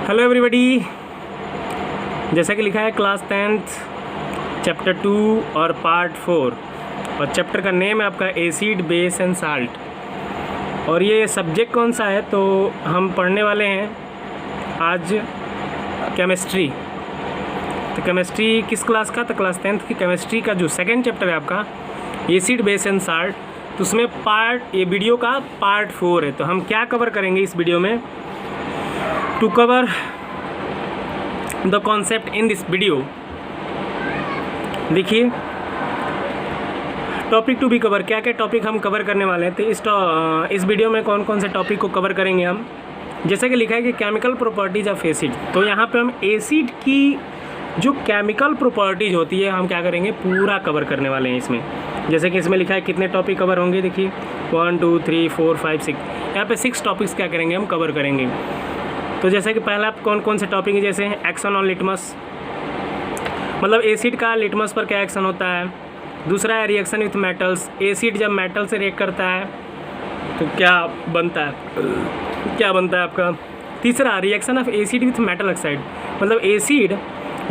Hello everybody, जैसा कि लिखा है क्लास 10th चैप्टर 2 और पार्ट 4 और चैप्टर का नेम है आपका एसिड बेस एंड साल्ट। और ये सब्जेक्ट कौन सा है तो हम पढ़ने वाले हैं आज केमिस्ट्री। तो केमिस्ट्री किस क्लास का? तो क्लास 10th की केमिस्ट्री का जो सेकंड चैप्टर है आपका एसिड बेस एंड साल्ट, तो उसमें ये वीडियो का पार्ट 4 है। तो हम क्या कवर करेंगे इस वीडियो में? To cover the concept in this video, देखिए टॉपिक टू बी कवर, क्या क्या टॉपिक हम कवर करने वाले हैं। तो इस वीडियो में कौन कौन से टॉपिक को कवर करेंगे हम, जैसा कि लिखा है कि केमिकल प्रॉपर्टीज ऑफ एसिड। तो यहाँ पे हम एसिड की जो केमिकल प्रॉपर्टीज होती है हम क्या करेंगे, पूरा कवर करने वाले हैं इसमें। जैसे कि इसमें लिखा है कितने टॉपिक कवर होंगे, देखिए 1 2 3 4 5 6, यहाँ पे 6 टॉपिक्स क्या करेंगे हम कवर करेंगे। तो जैसे कि पहला कौन कौन से टॉपिक है, जैसे एक्शन ऑन लिटमस, मतलब एसिड का लिटमस पर क्या एक्शन होता है। दूसरा है रिएक्शन विथ मेटल्स, एसिड जब मेटल से रिएक्ट करता है तो क्या बनता है आपका। तीसरा reaction of acid with metal oxide, मतलब एसिड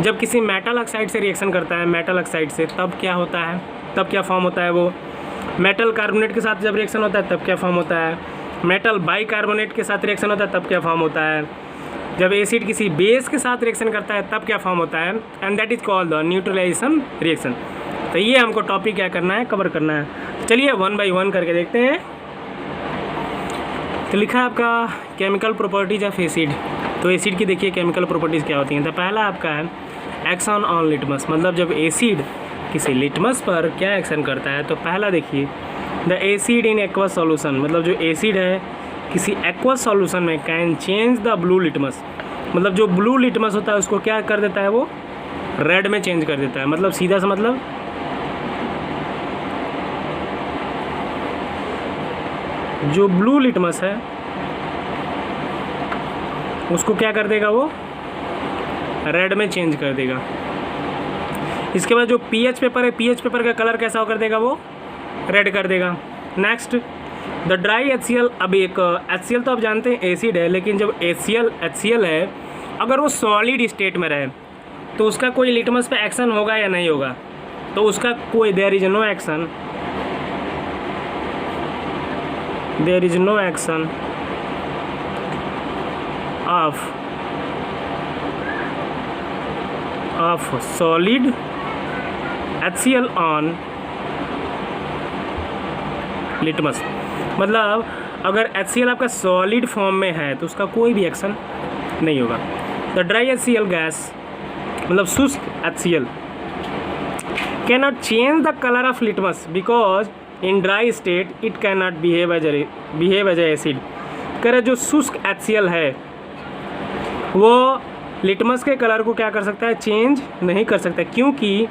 जब किसी मेटल ऑक्साइड से रिएक्शन करता है, मेटल ऑक्साइड से, तब क्या होता है, तब क्या फॉर्म होता है वो। मेटल कार्बोनेट के साथ जब रिएक्शन होता है तब क्या फॉर्म होता है। मेटल बाइकार्बोनेट के साथ रिएक्शन होता है तब क्या फॉर्म होता है। जब एसिड किसी बेस के साथ रिएक्शन करता है तब क्या फॉर्म होता है, and that is called the neutralisation reaction. तो ये हमको टॉपिक क्या करना है, कवर करना है। चलिए 1 बाय 1 करके देखते हैं। तो लिखा है आपका केमिकल प्रॉपर्टीज ऑफ एसिड। तो एसिड की देखिए केमिकल प्रॉपर्टीज़ क्या होती हैं। तो पहला आपका है एक्शन ऑन लिटमस, मतलब जब एसिड किसी लिटमस पर क्या एक्शन करता है। तो पहला देखिए the acid in aqueous solution, मतलब जो एसिड है किसी एक्वस सॉल्यूशन में can change the blue litmus, मतलब जो ब्लू लिटमस होता है उसको क्या कर देता है, वो रेड में चेंज कर देता है। मतलब सीधा सा मतलब जो ब्लू लिटमस है उसको क्या कर देगा, वो रेड में चेंज कर देगा। इसके बाद जो पीएच पेपर है, पीएच पेपर का कलर कैसा हो कर देगा, वो रेड कर देगा। नेक्स्ट द ड्राई HCl, अब एक HCl तो आप जानते हैं एसिड है, लेकिन जब HCl है अगर वो सॉलिड स्टेट में रहे तो उसका कोई लिटमस पे एक्शन होगा या नहीं होगा। तो उसका कोई there is no action of solid HCl on litmus, मतलब अगर HCl आपका सॉलिड फॉर्म में है तो उसका कोई भी एक्शन नहीं होगा। द ड्राई HCl गैस, मतलब शुष्क HCl can not change the colour of litmus because in dry state it can not behave as acid. कह रहे जो शुष्क HCl है वो लिटमस के कलर को क्या कर सकता है, चेंज नहीं कर सकता, क्योंकि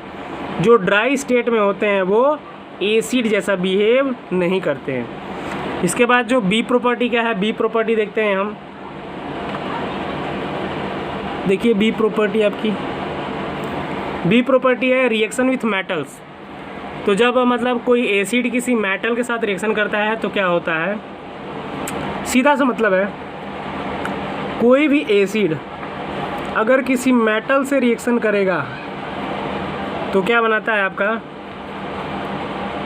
जो ड्राई स्टेट में होते हैं वो एसिड जैसा बिहेव नहीं करते हैं। इसके बाद जो बी प्रॉपर्टी क्या है, बी प्रॉपर्टी देखते हैं हम। देखिए बी प्रॉपर्टी आपकी, बी प्रॉपर्टी है रिएक्शन विथ मेटल्स। तो जब मतलब कोई एसिड किसी मेटल के साथ रिएक्शन करता है तो क्या होता है, सीधा सा मतलब है कोई भी एसिड अगर किसी मेटल से रिएक्शन करेगा तो क्या बनाता है आपका,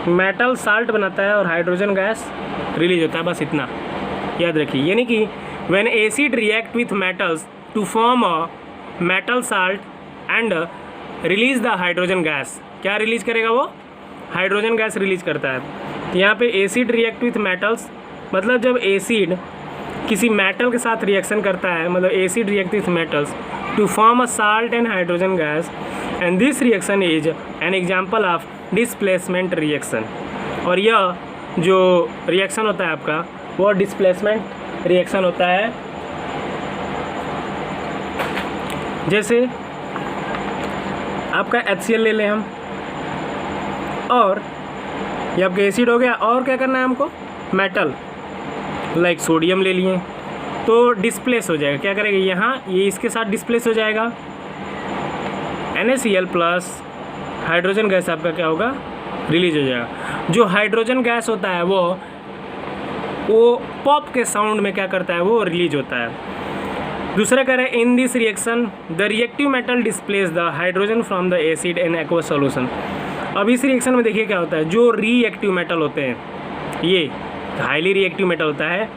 मेटल साल्ट बनाता है और हाइड्रोजन गैस रिलीज होता है। बस इतना याद रखिए, यानी कि when acid react with metals to form a metal salt and release the hydrogen gas, क्या रिलीज करेगा, वो हाइड्रोजन गैस रिलीज करता है। तो यहाँ पे एसिड रिएक्ट विथ मेटल्स, मतलब जब एसिड किसी मेटल के साथ रिएक्शन करता है, मतलब acid react with metals to form a salt and hydrogen gas, and this reaction is an example of displacement reaction. और यह जो रिएक्शन होता है आपका वो डिस्प्लेसमेंट रिएक्शन होता है। जैसे आपका HCl ले लें हम, और ये आपका एसिड हो गया, और क्या करना है हमको, मेटल लाइक सोडियम ले लिए तो डिस्प्लेस हो जाएगा। क्या करेगा, यहाँ ये इसके साथ डिस्प्लेस हो जाएगा, NaCl प्लस हाइड्रोजन गैस आपका क्या होगा, रिलीज हो जाएगा। जो हाइड्रोजन गैस होता है वो पॉप के साउंड में क्या करता है, वो रिलीज होता है। दूसरा कह रहे हैं in this reaction the reactive metal displace the hydrogen from the acid in aqua solution. अब इस रिएक्शन में देखिए क्या होता है, जो रिएक्टिव मेटल होते हैं, ये हाईली रिएक्टिव मेटल होता है,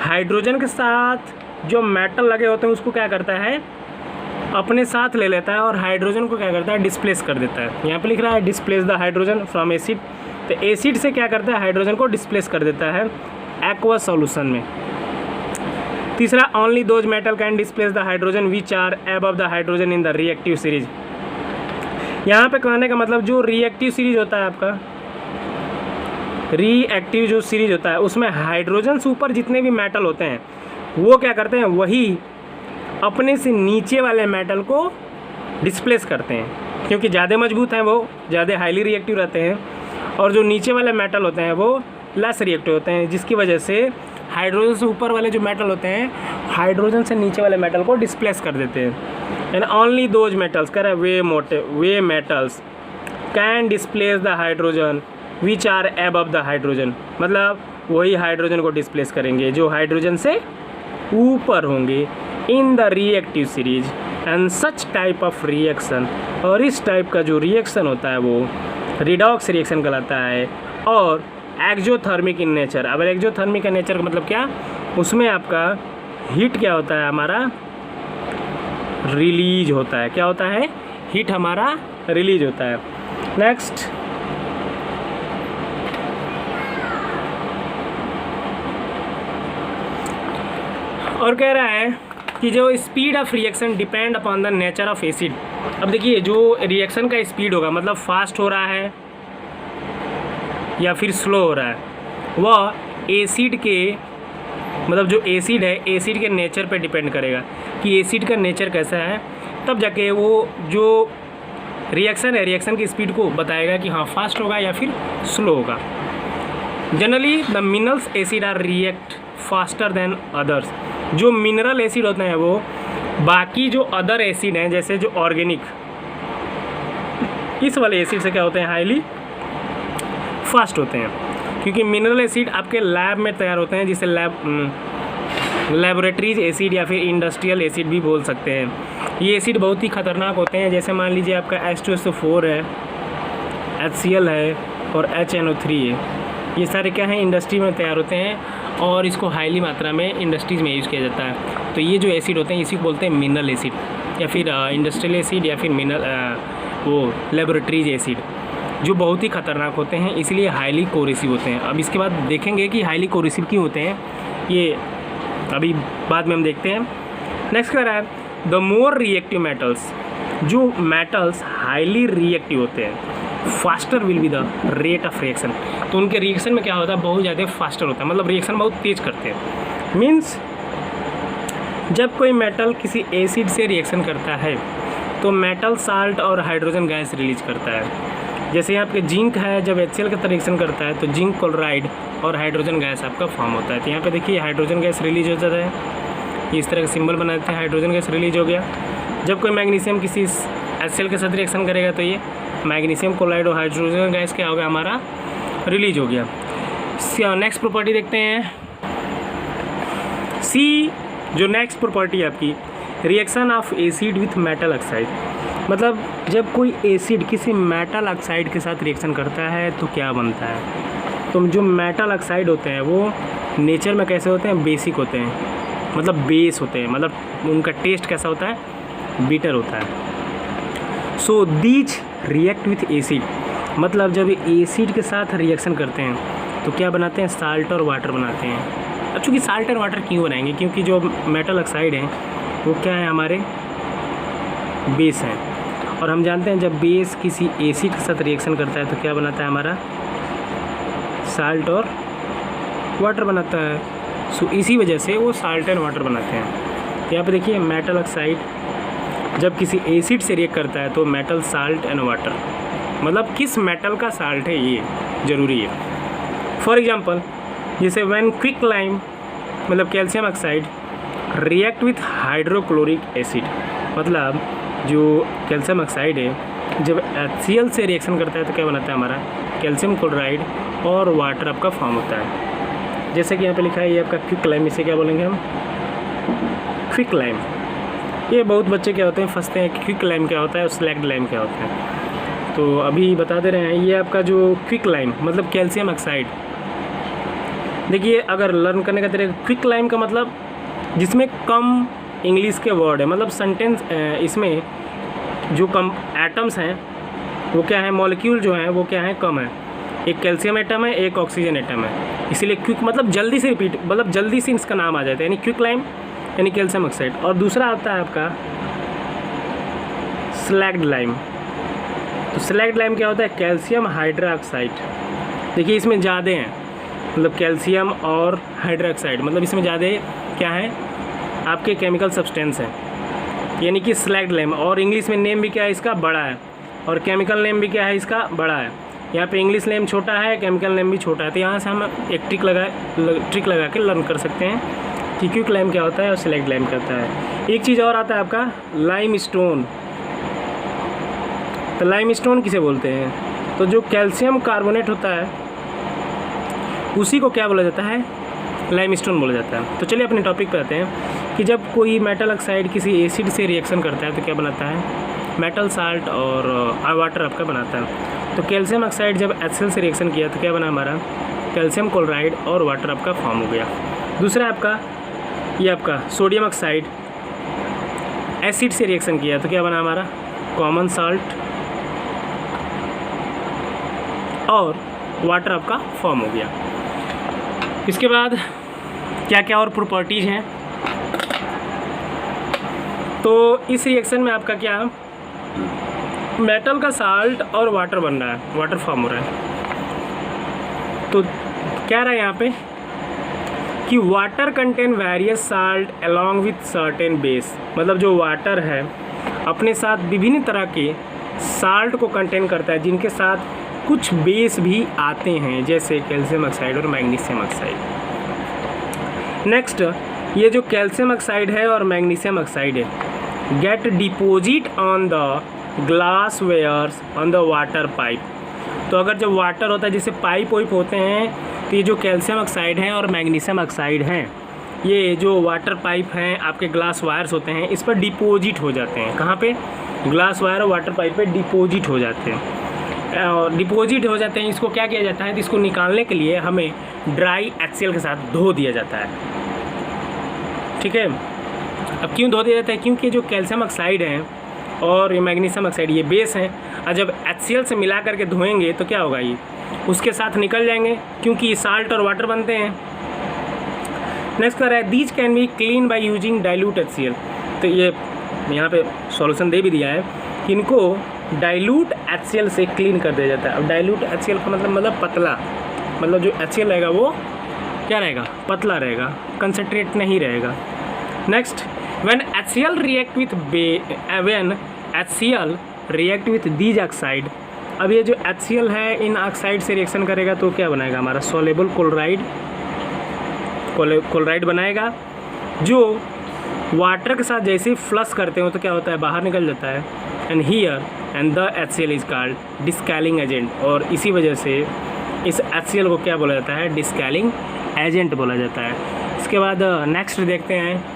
हाइड्रोजन के साथ जो मेटल लगे होते हैं उसको क्या करता है, अपने साथ ले लेता है और हाइड्रोजन को क्या करता है, डिस्प्लेस कर देता है। यहाँ पे लिख रहा है displace the hydrogen from acid, तो एसिड से क्या करता है, हाइड्रोजन को डिस्प्लेस कर देता है एक्वा सॉल्यूशन में। तीसरा only those metal can displace the hydrogen which are above the hydrogen in the reactive series. यहाँ पे कहने का मतलब जो रिएक्टिव सीरीज होता है आपका, रिएक्टिव जो सीरीज होता है उसमें हाइड्रोजन से ऊपर जितने भी मेटल होते हैं वो क्या करते हैं, वही अपने से नीचे वाले मेटल को डिस्प्लेस करते हैं, क्योंकि ज़्यादा मजबूत हैं वो, ज़्यादा हाईली रिएक्टिव रहते हैं, और जो नीचे वाले मेटल होते हैं वो लेस रिएक्टिव होते हैं, जिसकी वजह से हाइड्रोजन से ऊपर वाले जो मेटल होते हैं हाइड्रोजन से नीचे वाले मेटल को डिस्प्लेस कर देते हैं। एंड ओनली दोज मेटल्स कह रहा है वे metals can displace the hydrogen which are above the hydrogen, मतलब वही हाइड्रोजन को डिस्प्लेस करेंगे जो हाइड्रोजन से ऊपर होंगे इन the reactive series and such type of reaction. और इस टाइप का जो रिएक्शन होता है वो रिडॉक्स रिएक्शन कहलाता है और एक्जोथर्मिक इन नेचर। अब एक्जोथर्मिक का नेचर का मतलब क्या, उसमें आपका हीट क्या होता है, हमारा रिलीज होता है। क्या होता है, हीट हमारा रिलीज होता है। नेक्स्ट और कह रहा है कि जो speed of reaction depend upon the nature of acid. अब देखिए जो रिएक्शन का स्पीड होगा, मतलब फास्ट हो रहा है या फिर स्लो हो रहा है, वह एसिड के, मतलब जो एसिड है एसिड के नेचर पे डिपेंड करेगा कि एसिड का नेचर कैसा है, तब जाके वो जो रिएक्शन है रिएक्शन की स्पीड को बताएगा कि हाँ फास्ट होगा या फिर स्लो होगा। Generally the minerals acid are react faster than others. जो मिनरल एसिड होते हैं वो बाकी जो अदर एसिड हैं, जैसे जो ऑर्गेनिक, इस वाले एसिड से क्या होते हैं, हाईली फास्ट होते हैं, क्योंकि मिनरल एसिड आपके लैब में तैयार होते हैं, जिसे लेबोरेटरीज एसिड या फिर इंडस्ट्रियल एसिड भी बोल सकते हैं। ये एसिड बहुत ही ख़तरनाक होते हैं, जैसे मान लीजिए आपका H2SO4 है, HCl है और HNO3 है। ये सारे क्या हैं, इंडस्ट्री में तैयार होते हैं और इसको हाईली मात्रा में इंडस्ट्रीज़ में यूज़ किया जाता है। तो ये जो एसिड होते हैं इसी को बोलते हैं मिनरल एसिड या फिर इंडस्ट्रियल एसिड या फिर वो लेबोरेटरीज एसिड, जो बहुत ही ख़तरनाक होते हैं, इसलिए हाईली कोरेसिव होते हैं। अब इसके बाद देखेंगे कि हाईली कोरेसिव क्यों होते हैं, ये अभी बाद में हम देखते हैं। नेक्स्ट कह रहा है द मोर रिएक्टिव मेटल्स, जो मेटल्स हाईली रिएक्टिव होते हैं, faster will be the rate of reaction. तो उनके रिएक्शन में क्या होता है, बहुत ज़्यादा फास्टर होता है, मतलब रिएक्शन बहुत तेज़ करते हैं। मीन्स जब कोई मेटल किसी एसिड से रिएक्शन करता है तो मेटल साल्ट और हाइड्रोजन गैस रिलीज करता है। जैसे यहाँ पे जिंक है, जब HCl का रिएक्शन करता है तो जिंक क्लोराइड और हाइड्रोजन गैस आपका फॉर्म होता है। तो यहाँ पे देखिए हाइड्रोजन गैस रिलीज हो जाता है, इस तरह का सिंबल बनाते हैं, हाइड्रोजन गैस रिलीज हो गया। जब कोई मैग्नीशियम किसी HCl के साथ रिएक्शन करेगा तो ये मैग्नीशियम क्लोराइड और हाइड्रोजन गैस क्या होगा, हमारा रिलीज हो गया। नेक्स्ट प्रॉपर्टी देखते हैं, सी जो नेक्स्ट प्रॉपर्टी है आपकी, reaction of acid with metal oxide. मतलब जब कोई एसिड किसी मेटल ऑक्साइड के साथ रिएक्शन करता है तो क्या बनता है। तो जो मेटल ऑक्साइड होते हैं वो नेचर में कैसे होते हैं, बेसिक होते हैं, मतलब बेस होते हैं, मतलब उनका टेस्ट कैसा होता है, बीटर होता है। So these react with acid, मतलब जब एसिड के साथ रिएक्शन करते हैं तो क्या बनाते हैं, साल्ट और वाटर बनाते हैं। अब चूँकि साल्ट और वाटर क्यों बनाएंगे, क्योंकि जो मेटल ऑक्साइड हैं वो क्या है, हमारे बेस हैं, और हम जानते हैं जब बेस किसी एसिड के साथ रिएक्शन करता है तो क्या बनाता है, हमारा साल्ट और वाटर बनाता है। सो इसी वजह से वो साल्ट एंड वाटर बनाते हैं। यहाँ पे देखिए मेटल ऑक्साइड जब किसी एसिड से रिएक्ट करता है तो मेटल साल्ट एंड वाटर, मतलब किस मेटल का साल्ट है ये ज़रूरी है। फॉर एग्जांपल जैसे व्हेन क्विक लाइम, मतलब calcium oxide react with hydrochloric acid, मतलब जो कैल्शियम ऑक्साइड है जब HCl से रिएक्शन करता है तो क्या बनाता है, हमारा कैल्शियम क्लोराइड और वाटर आपका फॉर्म होता है। जैसे कि यहाँ पे लिखा है ये आपका क्विक लाइम, इसे क्या बोलेंगे हम, क्विक लाइम। ये बहुत बच्चे क्या होते हैं फंसते हैं, क्विक लाइम क्या होता है और स्लैग्ड लाइम क्या होता है। तो अभी बता दे रहे हैं, ये आपका जो क्विक लाइम मतलब कैल्शियम ऑक्साइड। देखिए अगर लर्न करने का तरीका, क्विक लाइम का मतलब जिसमें कम इंग्लिश के वर्ड है, मतलब सेंटेंस इसमें जो कम एटम्स हैं वो क्या है, मॉलिक्यूल जो है वो क्या है, कम है। एक कैल्शियम एटम है, एक ऑक्सीजन एटम है, इसीलिए क्विक मतलब जल्दी से रिपीट, मतलब जल्दी से इसका नाम आ जाता है, यानी क्विक लाइम यानी कैल्शियम ऑक्साइड। और दूसरा आता है आपका स्लैग्ड लाइम। तो स्लैग्ड लाइम क्या होता है, कैल्शियम हाइड्रोक्साइड। देखिए इसमें ज़्यादा हैं, मतलब कैल्शियम और हाइड्रोक्साइड, मतलब इसमें ज़्यादा क्या है आपके केमिकल सब्सटेंस हैं, यानी कि स्लैग्ड लाइम। और इंग्लिश में नेम भी क्या है इसका, बड़ा है, और केमिकल नेम भी क्या है इसका, बड़ा है। यहाँ पे इंग्लिश नेम छोटा है, केमिकल नेम भी छोटा है। तो यहाँ से हम एक ट्रिक लगा के लर्न कर सकते हैं कि क्विक लाइम क्या होता है और स्लैग्ड लाइम क्या होता है। एक चीज़ और आता है आपका लाइम स्टोन। तो लाइम स्टोन किसे बोलते हैं, तो जो कैल्शियम कार्बोनेट होता है उसी को क्या बोला जाता है, लाइम स्टोन बोला जाता है। तो चलिए अपने टॉपिक पे आते हैं कि जब कोई मेटल ऑक्साइड किसी एसिड से रिएक्शन करता है तो क्या बनाता है, मेटल साल्ट और वाटर आपका बनाता है। तो कैल्शियम ऑक्साइड जब HCl से रिएक्शन किया तो क्या बना हमारा, कैल्शियम क्लोराइड और वाटर आपका फॉर्म हो गया। दूसरा आपका ये आपका सोडियम ऑक्साइड एसिड से रिएक्शन किया तो क्या बना हमारा, कॉमन साल्ट और वाटर आपका फॉर्म हो गया। इसके बाद क्या क्या और प्रॉपर्टीज़ हैं, तो इस रिएक्शन में आपका क्या, मेटल का साल्ट और वाटर बन रहा है, वाटर फॉर्म हो रहा है। तो क्या रहा है यहाँ पे कि water contain various salt along with certain base, मतलब जो वाटर है अपने साथ विभिन्न तरह के साल्ट को कंटेन करता है जिनके साथ कुछ बेस भी आते हैं, जैसे कैल्शियम ऑक्साइड और मैग्नीशियम ऑक्साइड। नेक्स्ट, ये जो कैल्शियम ऑक्साइड है और मैग्नीशियम ऑक्साइड है get deposit on the glass wares on the water pipe. तो अगर जब वाटर होता है जैसे पाइप वाइप होते हैं, तो ये जो कैल्शियम ऑक्साइड हैं और मैग्नीशियम ऑक्साइड हैं, ये जो वाटर पाइप हैं आपके ग्लास वायर्स होते हैं, इस पर डिपोजिट हो जाते हैं। कहाँ पे, ग्लास वायर और वाटर पाइप पे डिपोजिट हो जाते हैं। और डिपोजिट हो जाते हैं, इसको क्या किया जाता है, तो इसको निकालने के लिए हमें ड्राई HCl के साथ धो दिया जाता है। ठीक है, अब क्यों धो दिया जाता है, क्योंकि जो कैल्शियम ऑक्साइड हैं और ये मैग्नीशियम ऑक्साइड ये बेस हैं, और जब HCl से मिला करके धोएंगे तो क्या होगा, ये उसके साथ निकल जाएंगे क्योंकि ये साल्ट और वाटर बनते हैं। नेक्स्ट कर रहा है these can be clean by using dilute HCl। तो ये यहाँ पे सॉल्यूशन दे भी दिया है कि इनको डाइल्यूट HCl से क्लीन कर दिया जाता है। अब डाइल्यूट HCl का मतलब पतला, मतलब जो HCl रहेगा वो क्या रहेगा, पतला रहेगा, कंसनट्रेट नहीं रहेगा। Next, when HCl react with these oxide, अब ये जो HCl है इन ऑक्साइड से रिएक्शन करेगा तो क्या बनाएगा हमारा, सोलेबल क्लोराइड बनाएगा, जो वाटर के साथ जैसे ही फ्लश करते हो तो क्या होता है, बाहर निकल जाता है। And the HCl is called descaling agent, और इसी वजह से इस HCl को क्या बोला जाता है, डिस्कैलिंग एजेंट बोला जाता है। इसके बाद नेक्स्ट देखते हैं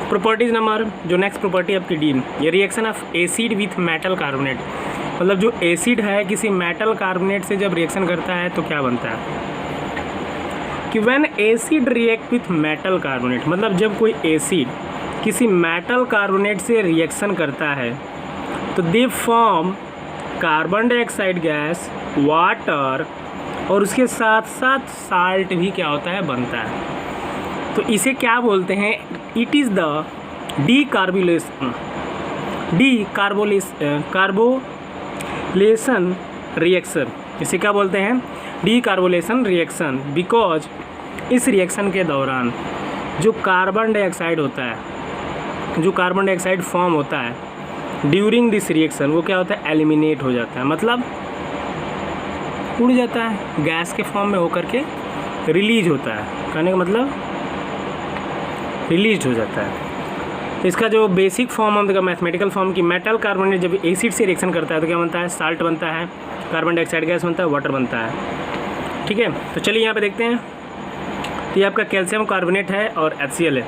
प्रॉपर्टीज़ नंबर, जो नेक्स्ट प्रॉपर्टी आपकी डी, ये reaction of acid with metal carbonate. मतलब जो एसिड है किसी मेटल कार्बोनेट से जब रिएक्शन करता है तो क्या बनता है कि when acid react with metal carbonate, मतलब जब कोई एसिड किसी मेटल कार्बोनेट से रिएक्शन करता है तो they form carbon dioxide gas, water, और उसके साथ साथ साल्ट भी क्या होता है, बनता है। तो इसे क्या बोलते हैं, इट इज़ द कार्बोलेशन रिएक्शन। इसे क्या बोलते हैं, डीकार्बोलेशन रिएक्शन, बिकॉज इस रिएक्शन के दौरान जो कार्बन डाइऑक्साइड होता है, जो कार्बन डाइऑक्साइड फॉर्म होता है ड्यूरिंग दिस रिएक्शन, वो क्या होता है, एलिमिनेट हो जाता है, मतलब उड़ जाता है, गैस के फॉर्म में होकर के रिलीज होता है, कहने का मतलब रिलीज हो जाता है। तो इसका जो बेसिक फॉर्म हम देखा, मैथमेटिकल फॉर्म की, मेटल कार्बोनेट जब एसिड से रिएक्शन करता है तो क्या बनता है, साल्ट बनता है, कार्बन डाइऑक्साइड गैस बनता है, वाटर बनता है। ठीक है, तो चलिए यहाँ पे देखते हैं। तो ये आपका कैल्शियम कार्बोनेट है और HCl है।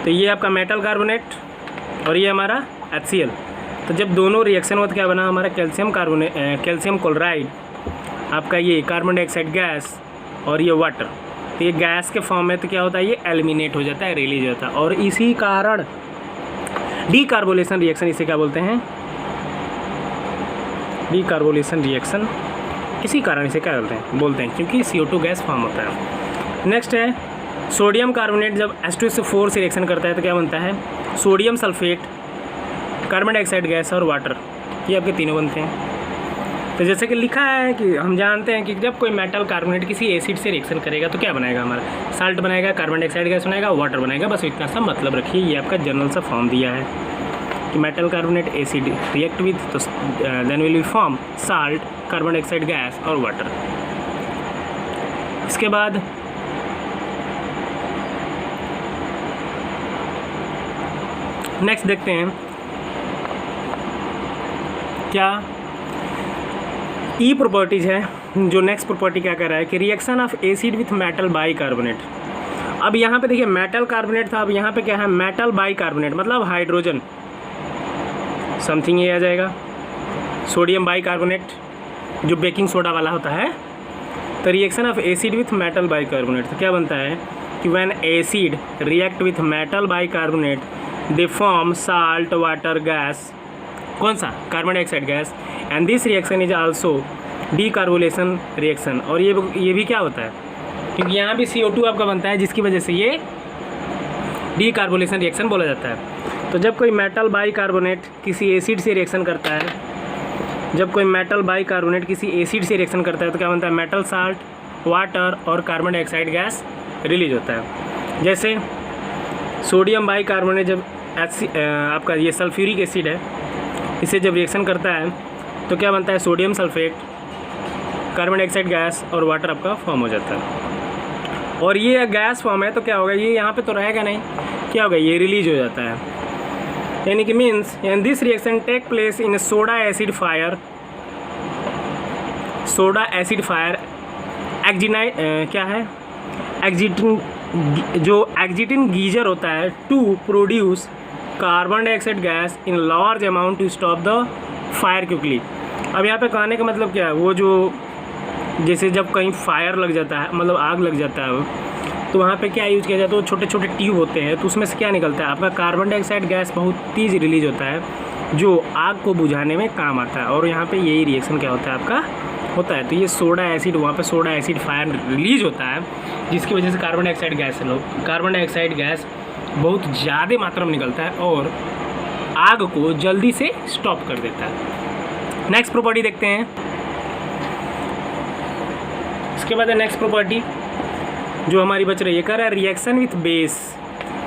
तो ये आपका मेटल कार्बोनेट और ये हमारा HCl। तो जब दोनों रिएक्शन हुआ तो क्या बना हमारा कैल्शियम क्लोराइड, आपका ये कार्बन डाइऑक्साइड गैस और ये वाटर। तो ये गैस के फॉर्म में तो क्या होता है, ये एलिमिनेट हो जाता है, रिलीज होता है। और इसी कारण डीकार्बोलेशन रिएक्शन इसे क्या बोलते हैं, डीकार्बोलेशन रिएक्शन, इसी कारण इसे क्या बोलते हैं क्योंकि CO2 गैस फॉर्म होता है। नेक्स्ट है सोडियम कार्बोनेट, जब H2SO4 से रिएक्शन करता है तो क्या बनता है, sodium sulphate, carbon dioxide gas और वाटर, ये आपके तीनों बनते हैं। तो जैसे कि लिखा है कि हम जानते हैं कि जब कोई मेटल कार्बोनेट किसी एसिड से रिएक्शन करेगा तो क्या बनाएगा, हमारा साल्ट बनाएगा, कार्बन डाइऑक्साइड गैस बनाएगा, वाटर बनाएगा। बस इतना सा मतलब रखिए, ये आपका जनरल सा फॉर्म दिया है कि metal carbonate acid react with, तो then will be form salt, carbon dioxide gas और वाटर। इसके बाद नेक्स्ट देखते हैं क्या ई प्रॉपर्टीज़ है। जो नेक्स्ट प्रॉपर्टी क्या कर रहा है कि reaction of acid with metal bicarbonate. अब यहाँ पे देखिए मेटल कार्बोनेट था, अब यहाँ पे क्या है, मेटल बाइकार्बोनेट मतलब हाइड्रोजन समथिंग ये आ जाएगा। सोडियम बाइकार्बोनेट जो बेकिंग सोडा वाला होता है। तो reaction of acid with metal bicarbonate तो क्या बनता है कि when acid react with metal bicarbonate they form salt, water, gas, कौन सा, carbon dioxide gas, and this reaction is also decarboxylation reaction. और ये भी क्या होता है क्योंकि यहाँ भी CO2 आपका बनता है, जिसकी वजह से ये डीकार्बोलेशन रिएक्शन बोला जाता है। तो जब कोई मेटल बाइकार्बोनेट किसी एसिड से रिएक्शन करता है, जब कोई मेटल बाइकार्बोनेट किसी एसिड से रिएक्शन करता है तो क्या बनता है, मेटल, साल्ट, वाटर और कार्बन डाइऑक्साइड गैस रिलीज होता है। जैसे सोडियम बाइकार्बोनेट जब आपका ये सल्फ्यूरिक एसिड है, इसे जब रिएक्शन करता है तो क्या बनता है, sodium sulphate, carbon dioxide gas और वाटर आपका फॉर्म हो जाता है। और ये गैस फॉर्म है तो क्या होगा, ये यहाँ पे तो रहेगा नहीं, क्या होगा, ये रिलीज हो जाता है। यानी कि means and this reaction take place in soda acid fire, soda acid fire क्या है, एग्जिटिन, जो एग्जिटिन गीजर होता है to produce carbon dioxide gas in large amount to stop the fire quickly. अब यहाँ पे कहने का मतलब क्या है, वो जो जैसे जब कहीं फायर लग जाता है, मतलब आग लग जाता है, तो वहाँ पे क्या यूज़ किया जाता है, वो छोटे छोटे ट्यूब होते हैं, तो उसमें से क्या निकलता है, आपका कार्बन डाइऑक्साइड गैस बहुत तेज़ रिलीज होता है जो आग को बुझाने में काम आता है। और यहाँ पे यही रिएक्शन क्या होता है आपका होता है। तो ये सोडा एसिड, वहाँ पे सोडा एसिड फायर रिलीज होता है, जिसकी वजह से कार्बन डाइऑक्साइड गैस बहुत ज़्यादा मात्रा में निकलता है और आग को जल्दी से स्टॉप कर देता है। नेक्स्ट प्रॉपर्टी देखते हैं। इसके बाद नेक्स्ट प्रॉपर्टी जो हमारी बच रही है, कह रहा है रिएक्शन विथ बेस,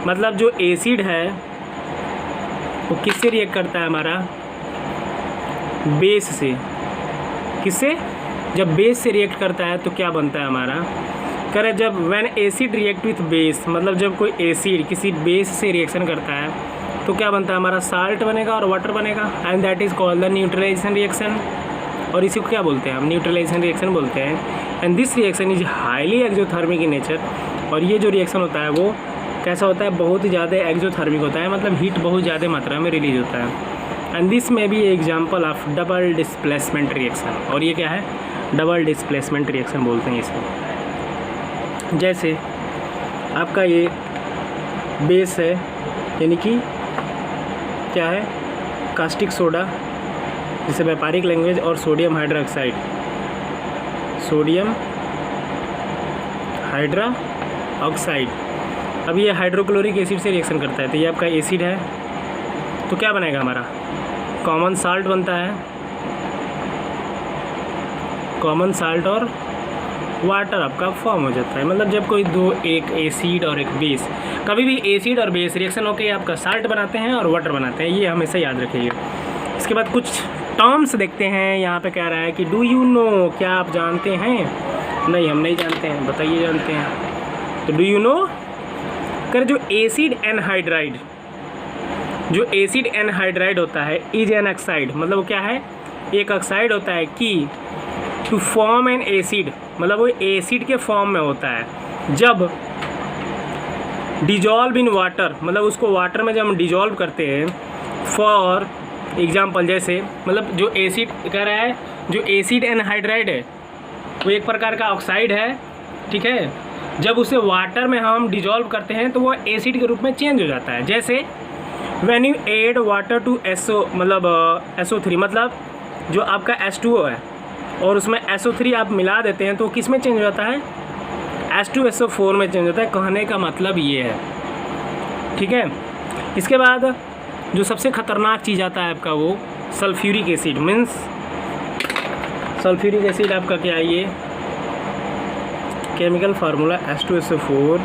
मतलब जो एसिड है वो किससे रिएक्ट करता है, हमारा बेस से। किससे, जब बेस से रिएक्ट करता है तो क्या बनता है हमारा, कह रहा है जब when acid react with base, मतलब जब कोई एसिड किसी बेस से रिएक्शन करता है तो क्या बनता है, हमारा साल्ट बनेगा और वाटर बनेगा, and that is called the neutralisation reaction. और इसी को क्या बोलते हैं हम, न्यूट्रलाइजेशन रिएक्शन बोलते हैं। And this reaction is highly exothermic in nature. और ये जो रिएक्शन होता है वो कैसा होता है, बहुत ही ज़्यादा एक्सोथर्मिक होता है, मतलब हीट बहुत ज़्यादा मात्रा में रिलीज होता है। एंड दिस में भी example of double displacement reaction. और ये क्या है, डबल डिस्प्लेसमेंट रिएक्शन बोलते हैं इसको। जैसे आपका ये बेस है, यानी कि क्या है, कास्टिक सोडा जिसे व्यापारिक लैंग्वेज, और सोडियम हाइड्रोक्साइड, सोडियम हाइड्रोक्साइड। अब ये हाइड्रोक्लोरिक एसिड से रिएक्शन करता है, तो ये आपका एसिड है तो क्या बनेगा, हमारा कॉमन साल्ट बनता है, कॉमन साल्ट और वाटर आपका फॉर्म हो जाता है। मतलब जब कोई दो, एक एसिड और एक बेस, कभी भी एसिड और बेस रिएक्शन होकर आपका साल्ट बनाते हैं और वाटर बनाते हैं, ये हमेशा याद रखिए। इसके बाद कुछ टर्म्स देखते हैं। यहाँ पे कह रहा है कि डू यू नो, क्या आप जानते हैं, नहीं हम नहीं जानते हैं, बताइए जानते हैं। तो डू यू नो, कर जो एसिड एनहाइड्राइड, जो एसिड एनहाइड्राइड होता है इज एन ऑक्साइड, मतलब वो क्या है, एक ऑक्साइड होता है कि टू फॉर्म एन एसिड, मतलब वो एसिड के फॉर्म में होता है डिजॉल्व इन वाटर, मतलब उसको वाटर में जब हम डिजॉल्व करते हैं, फॉर एग्जाम्पल जैसे मतलब जो एसिड कह रहा है, जो एसिड एनहाइड्राइड है वो एक प्रकार का ऑक्साइड है, ठीक है। जब उसे वाटर में हम डिजॉल्व करते हैं तो वो एसिड के रूप में चेंज हो जाता है। जैसे when you add water to SO मतलब SO3, मतलब जो आपका H2O है और उसमें SO3 आप मिला देते हैं तो किस में चेंज हो जाता है, H2SO4 में चेंज होता है। कहने का मतलब ये है, ठीक है। इसके बाद जो सबसे ख़तरनाक चीज़ आता है आपका वो sulphuric acid, means sulphuric acid आपका क्या है, ये केमिकल फार्मूला H2SO4,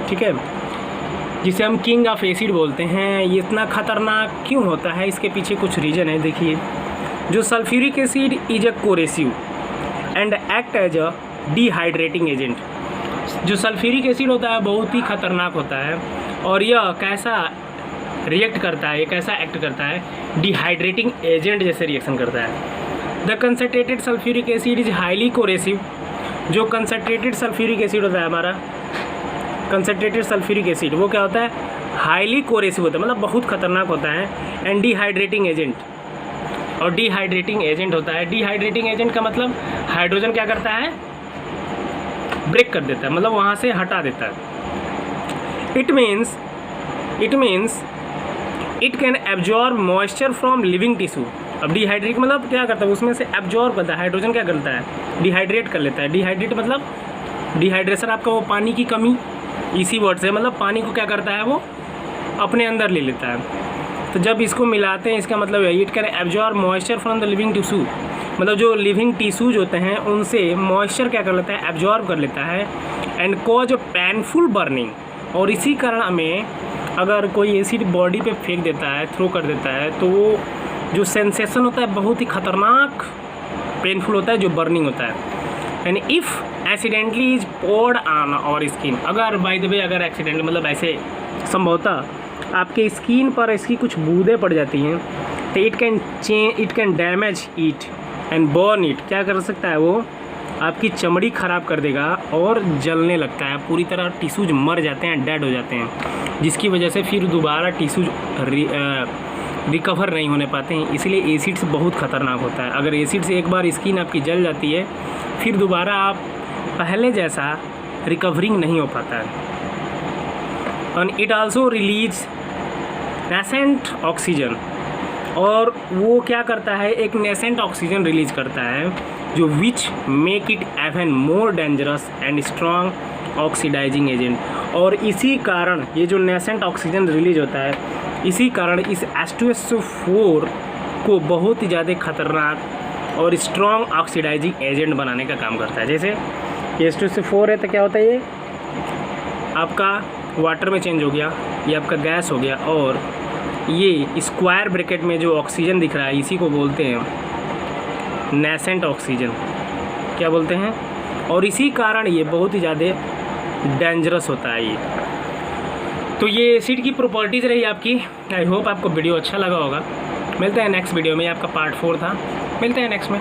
ठीक है, जिसे हम किंग ऑफ एसिड बोलते हैं। ये इतना ख़तरनाक क्यों होता है, इसके पीछे कुछ रीज़न है। देखिए, जो sulphuric acid is a corrosive and act as a dehydrating agent. जो सल्फ्यूरिक एसिड होता है बहुत ही ख़तरनाक होता है और यह कैसा रिएक्ट करता है, ये कैसा एक्ट करता है, डिहाइड्रेटिंग एजेंट जैसे रिएक्शन करता है। The concentrated sulphuric acid is highly coercive. जो कंसनट्रेटेड सल्फ्यूरिक एसिड होता है हमारा, कंसनट्रेटेड सल्फ्यूरिक एसिड, वो क्या होता है, हाईली कोरेसिव होता है, मतलब बहुत खतरनाक होता है। एंड डिहाइड्रेटिंग एजेंट, और डिहाइड्रेटिंग एजेंट होता है। डिहाइड्रेटिंग एजेंट का मतलब हाइड्रोजन क्या करता है, ब्रेक कर देता है, मतलब वहाँ से हटा देता है। It means it can absorb moisture from living tissue. अब डिहाइड्रेट मतलब क्या करता है, उसमें से एब्जॉर्ब करता है, हाइड्रोजन क्या करता है, डिहाइड्रेट कर लेता है। डिहाइड्रेट मतलब डिहाइड्रेशन आपका वो पानी की कमी, इसी वर्ड से मतलब पानी को क्या करता है, वो अपने अंदर ले लेता है। तो जब इसको मिलाते हैं इसका मतलब है it can absorb moisture from the living tissue, मतलब जो लिविंग टिश्यूज होते हैं उनसे मॉइस्चर क्या कर लेता है, एब्जॉर्ब कर लेता है। एंड कॉज पेनफुल बर्निंग, और इसी कारण हमें अगर कोई एसिड बॉडी पे फेंक देता है, थ्रो कर देता है, तो वो जो सेंसेशन होता है बहुत ही ख़तरनाक पेनफुल होता है, जो बर्निंग होता है। And if accidentally is poured on our skin, अगर बाय द वे अगर एक्सीडेंट मतलब ऐसे संभवतः आपके स्किन पर इसकी कुछ बूंदें पड़ जाती हैं तो it can damage it and burn it, क्या कर सकता है वो, आपकी चमड़ी ख़राब कर देगा और जलने लगता है, पूरी तरह टिश्यूज मर जाते हैं, डेड हो जाते हैं, जिसकी वजह से फिर दोबारा टिश्यूज रिकवर नहीं होने पाते हैं। इसलिए एसिड्स बहुत ख़तरनाक होता है। अगर एसिड से एक बार स्किन आपकी जल जाती है फिर दोबारा आप पहले जैसा रिकवरिंग नहीं हो पाता है। And it also release nascent oxygen, और वो क्या करता है, एक नेसेंट ऑक्सीजन रिलीज करता है जो which make it even more dangerous and strong oxidising agent. और इसी कारण ये जो नेसेंट ऑक्सीजन रिलीज होता है, इसी कारण इस H2SO4 को बहुत ही ज़्यादा खतरनाक और स्ट्रॉन्ग ऑक्सीडाइजिंग एजेंट बनाने का काम करता है। जैसे ये H2SO4 है तो क्या होता है, ये आपका वाटर में चेंज हो गया, ये आपका गैस हो गया, और ये स्क्वायर ब्रैकेट में जो ऑक्सीजन दिख रहा है इसी को बोलते हैं नेसेंट ऑक्सीजन, क्या बोलते हैं। और इसी कारण ये बहुत ही ज़्यादा डेंजरस होता है ये। तो ये एसिड की प्रॉपर्टीज़ रही आपकी। आई होप आपको वीडियो अच्छा लगा होगा। मिलते हैं नेक्स्ट वीडियो में, आपका पार्ट 4 था, मिलते हैं नेक्स्ट में।